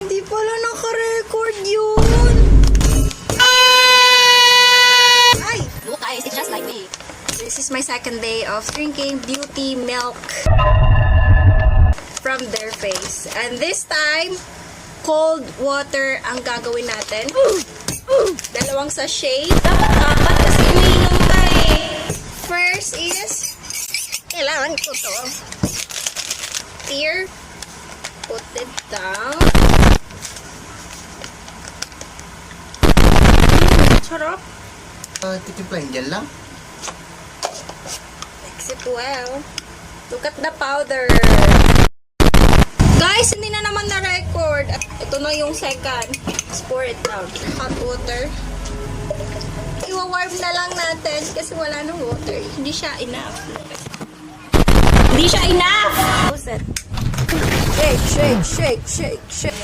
Hindi pala naka-record yun. Ay! Look guys, it's just like me. This is my second day of drinking beauty milk from their face. And this time, cold water ang gagawin natin. Dalawang sachet. Dapat apat kasi umiinom ka eh. First is, kailangan ko to. Here, put it down. Sarap. Titimplahin dyan lang. Mix it well. Look at the powder. Guys, hindi na naman na-record. Ito na yung second. Let's pour it down. Hot water. Iwa-warm na lang natin kasi wala nang water. Hindi siya enough. Hindi siya enough! Close it. Shake, shake, shake, shake, shake.